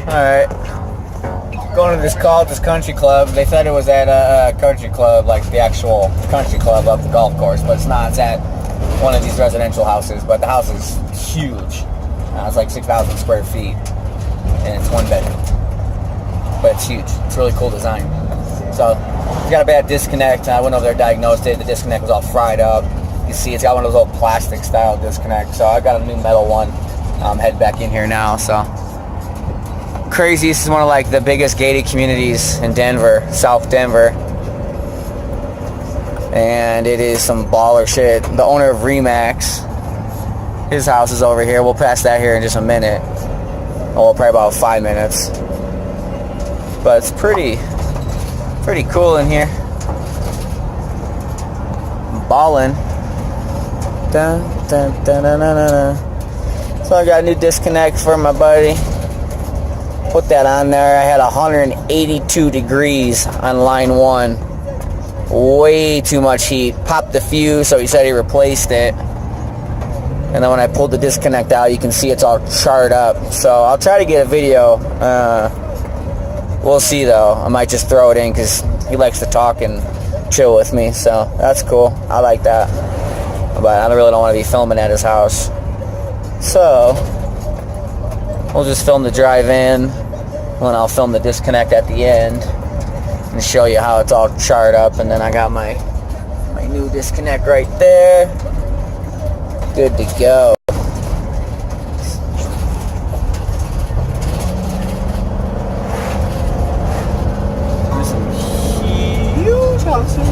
Alright. Going to this country club. They said it was at a country club, like the actual country club of the golf course, but it's not. It's at one of these residential houses, but the house is huge. It's like 6,000 square feet, and it's one bedroom. But it's huge. It's a really cool design. So, it's got a bad disconnect. I went over there, diagnosed it. The disconnect was all fried up. You see, it's got one of those old plastic style disconnects. So, I got a new metal one. I'm heading back in here now, so. Crazy. This is one of like the biggest gated communities in Denver, South Denver. And it is some baller shit. The owner of RE/MAX, his house is over here. We'll pass that here in just a minute. Oh, probably about 5 minutes. But it's pretty cool in here. Ballin'. Dun, dun, dun, dun, dun, dun. So I got a new disconnect for my buddy. Put that on there. I had 182 degrees on line 1. Way too much heat. Popped the fuse, so he said he replaced it. And then when I pulled the disconnect out, you can see it's all charred up. So I'll try to get a video. We'll see though. I might just throw it in because he likes to talk and chill with me. So that's cool. I like that. But I really don't want to be filming at his house. So we'll just film the drive-in, and then I'll film the disconnect at the end and show you how it's all charred up. And then I got my new disconnect right there. Good to go. There's some huge houses.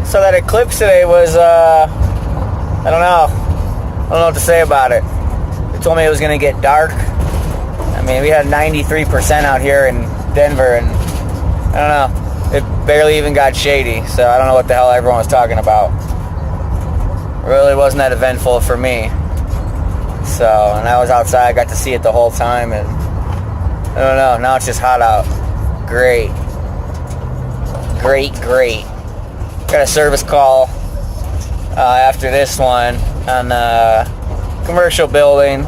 So that eclipse today was, I don't know what to say about it. They told me it was going to get dark. I mean, we had 93% out here in Denver, and I don't know. It barely even got shady, so I don't know what the hell everyone was talking about. It really wasn't that eventful for me. So, and I was outside, I got to see it the whole time, and I don't know. Now it's just hot out. Great. Great. Got a service call after this one on a commercial building.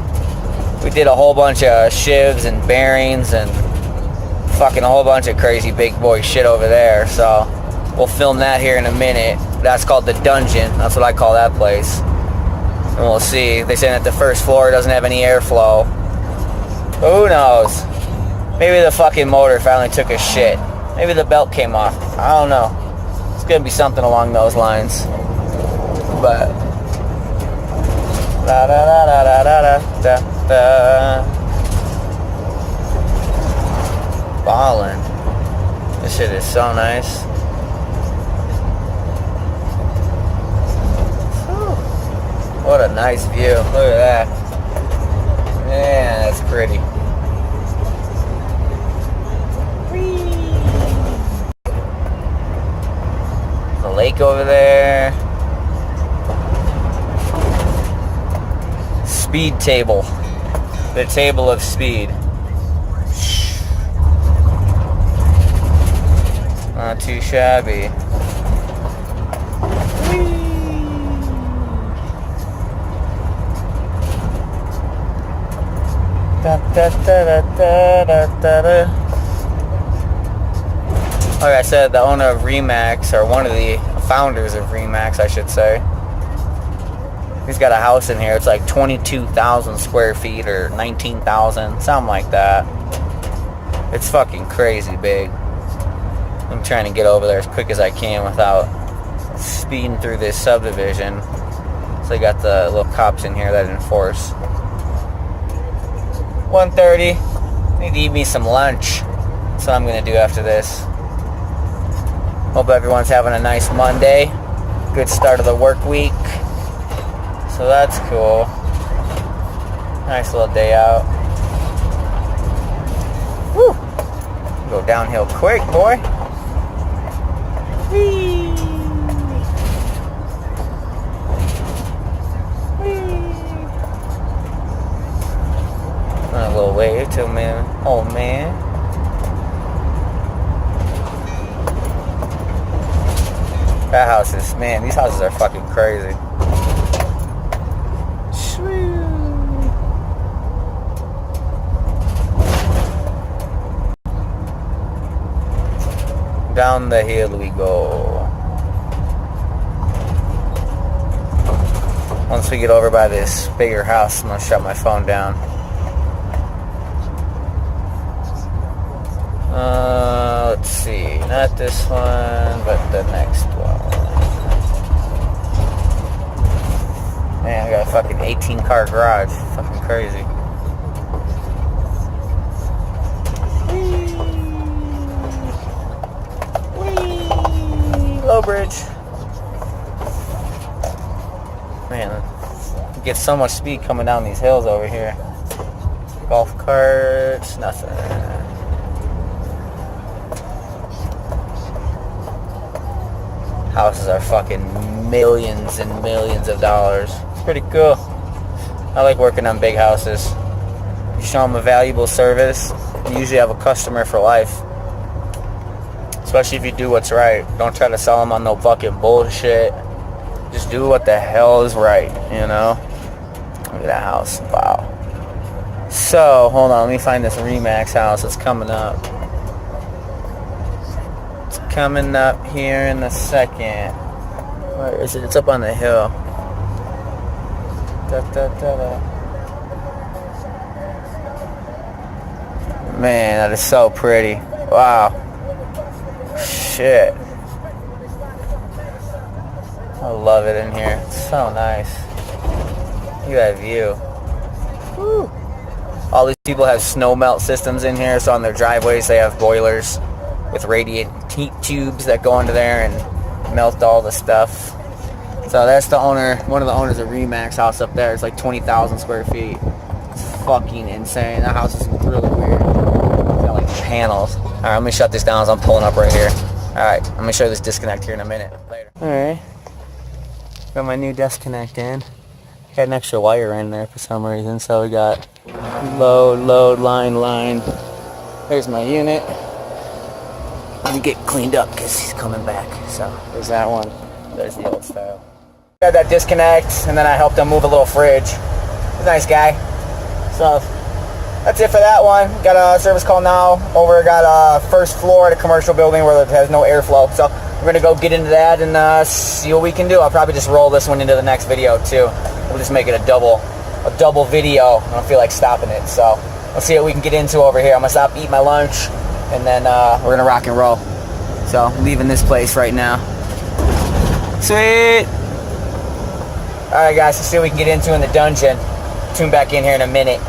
We did a whole bunch of shivs and bearings and fucking a whole bunch of crazy big boy shit over there. So we'll film that here in a minute. That's called the dungeon. That's what I call that place. And we'll see. They say that the first floor doesn't have any airflow. But who knows? Maybe the fucking motor finally took a shit. Maybe the belt came off. I don't know. It's gonna be something along those lines. But da da da da da da da da. Ballin'. This shit is so nice. What a nice view. Look at that. Man, that's pretty. The lake over there. Speed table. The table of speed. Not too shabby. Da, da, da, da, da, da, da. Like I said, the owner of RE/MAX, or one of the founders of RE/MAX, I should say, he's got a house in here. It's like 22,000 square feet or 19,000, something like that. It's fucking crazy big. I'm trying to get over there as quick as I can without speeding through this subdivision. So they got the little cops in here that enforce. 1:30. Need to eat me some lunch. That's what I'm going to do after this. Hope everyone's having a nice Monday. Good start of the work week. So that's cool. Nice little day out. Woo! Go downhill quick, boy. Whee! A little wave to man. Oh man. That house is, man, these houses are fucking crazy. down the hill we go. Once we get over by this bigger house, I'm gonna shut my phone down. Let's see, not this one, but the next one. Man, I got a fucking 18-car garage. Fucking crazy. Whee! Low bridge. Man, you get so much speed coming down these hills over here. Golf carts, nothing. Houses are fucking millions and millions of dollars. It's pretty cool. I like working on big houses. You show them a valuable service, you usually have a customer for life. Especially if you do what's right. Don't try to sell them on no fucking bullshit. Just do what the hell is right, you know? Look at that house. Wow. So, hold on. Let me find this Remax house that's coming up. It's coming up here in a second. Where is it? It's up on the hill. Man, that is so pretty. Wow. Shit. I love it in here. It's so nice. Look at that view. Woo. All these people have snow melt systems in here, so on their driveways they have boilers with radiant heat tubes that go under there and melt all the stuff. So that's the owner, one of the owners of Remax house up there. It's like 20,000 square feet. It's fucking insane. That house is really weird. It's got like panels. Alright, let me shut this down as I'm pulling up right here. Alright, I'm gonna show you this disconnect here in a minute. Later. Alright. Got my new disconnect in. Got an extra wire in there for some reason, so we got load, line. There's my unit. Let me get cleaned up because he's coming back. So there's that one. There's the old style. Got that disconnect, and then I helped him move a little fridge. He's a nice guy. So that's it for that one. Got a service call now. Got a first floor at a commercial building where it has no airflow. So we're gonna go get into that and see what we can do. I'll probably just roll this one into the next video too. We'll just make it a double video. I don't feel like stopping it. So let's see what we can get into over here. I'm gonna stop, eat my lunch, and then we're gonna rock and roll. So I'm leaving this place right now. Sweet. All right, guys. Let's see what we can get into in the dungeon. Tune back in here in a minute.